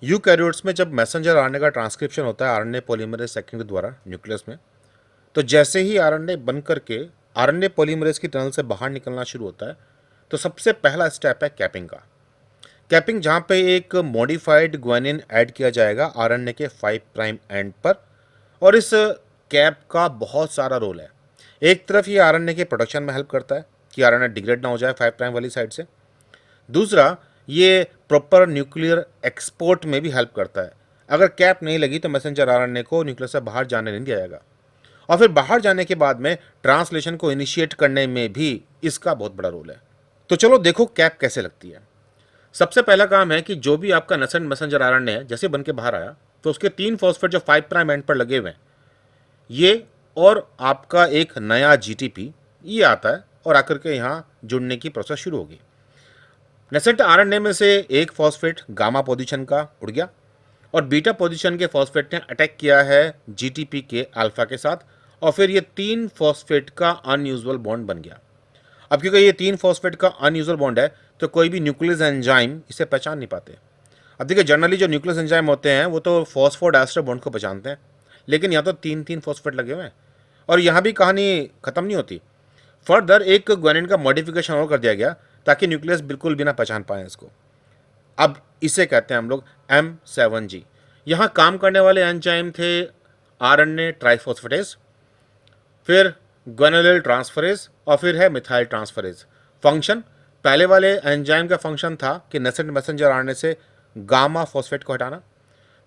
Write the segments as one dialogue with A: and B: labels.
A: Eukaryotes में जब messenger RNA का ट्रांसक्रिप्शन होता है आरएनए पॉलीमरेज सेकेंड के द्वारा न्यूक्लियस में, तो जैसे ही आरएनए बन करके आरएनए पॉलीमरेज की टनल से बाहर निकलना शुरू होता है, तो सबसे पहला स्टेप है कैपिंग का। कैपिंग, जहाँ पे एक मॉडिफाइड ग्वानिन ऐड किया जाएगा आरएनए के 5 प्राइम एंड पर, और इस कैप का बहुत सारा रोल है। एक तरफ ये आरएनए के प्रोडक्शन में हेल्प करता है कि आरएनए डिग्रेड ना हो जाए 5 प्राइम वाली साइड से। दूसरा, ये प्रॉपर न्यूक्लियर एक्सपोर्ट में भी हेल्प करता है। अगर कैप नहीं लगी तो मैसेंजर आरएनए को न्यूक्लियस से बाहर जाने नहीं दिया जाएगा, और फिर बाहर जाने के बाद में ट्रांसलेशन को इनिशिएट करने में भी इसका बहुत बड़ा रोल है। तो चलो देखो कैप कैसे लगती है। सबसे पहला काम है कि जो भी आपका नसेंट मैसेंजर आरएनए है जैसे बन के बाहर आया, तो उसके 3 फॉस्फेट जो 5 प्राइम एंड पर लगे हुए हैं, ये और आपका एक नया जीटीपी ये आता है और आकर के यहाँ जुड़ने की प्रोसेस शुरू होगी। नेसेंट आरएनए में से एक फॉस्फेट गामा पोजीशन का उड़ गया और बीटा पोजीशन के फॉस्फेट ने अटैक किया है जीटीपी के अल्फा के साथ, और फिर ये 3 फॉस्फेट का अनयूजुअल बॉन्ड बन गया। अब क्योंकि ये 3 फॉस्फेट का अनयूजुअल बॉन्ड है, तो कोई भी न्यूक्लियस एंजाइम इसे पहचान नहीं पाते। अब देखिए, जनरली जो न्यूक्लियस एंजाइम होते हैं वो तो फॉस्फोडाइस्टर बॉन्ड को पहचानते हैं, लेकिन यहाँ तो 3 फॉस्फेट लगे हुए हैं, और यहाँ भी कहानी खत्म नहीं होती। फर्दर एक ग्वानिन का मॉडिफिकेशन और कर दिया गया ताकि न्यूक्लियस बिल्कुल भी ना पहचान पाए इसको। अब इसे कहते हैं हम लोग M7G। यहाँ काम करने वाले एंजाइम थे आरएनए ट्राइफॉस्फेटेज, फिर ग्वानुलिल ट्रांसफरेज, और फिर है मिथाइल ट्रांसफरेज। फंक्शन, पहले वाले एंजाइम का फंक्शन था कि नेसेंट मैसेंजर आरएनए से गामा फॉस्फेट को हटाना।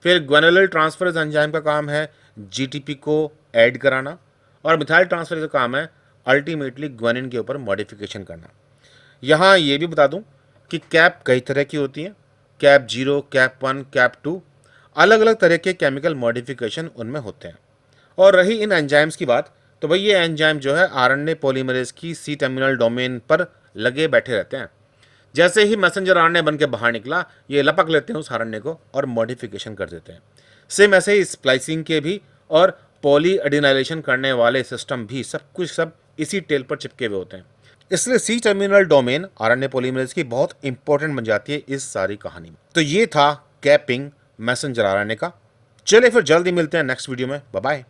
A: फिर ग्वानुलिल ट्रांसफरेज एंजाइम का काम है जीटीपी को ऐड कराना, और मिथाइल ट्रांसफरेज का काम है अल्टीमेटली ग्वानिन के ऊपर मॉडिफिकेशन करना। यहाँ ये भी बता दूं कि कैप कई तरह की होती हैं, कैप 0, कैप 1, कैप 2, अलग अलग तरह के केमिकल मॉडिफिकेशन उनमें होते हैं। और रही इन एंजाइम्स की बात, तो भाई ये एंजाइम जो है आरएनए पॉलीमरेज की सी टर्मिनल डोमेन पर लगे बैठे रहते हैं। जैसे ही मैसेंजर आरएनए बन के बाहर निकला, ये लपक लेते हैं उस आरएनए को और मॉडिफिकेशन कर देते हैं। सेम ऐसे ही स्प्लाइसिंग के भी और पॉली एडिनाइलेशन करने वाले सिस्टम भी सब इसी टेल पर चिपके हुए होते हैं। इसलिए C terminal domain RNA polymerase की बहुत इंपॉर्टेंट बन जाती है इस सारी कहानी में। तो ये था कैपिंग मैसेंजर आरएनए का। चलिए फिर जल्दी मिलते हैं नेक्स्ट वीडियो में। Bye bye.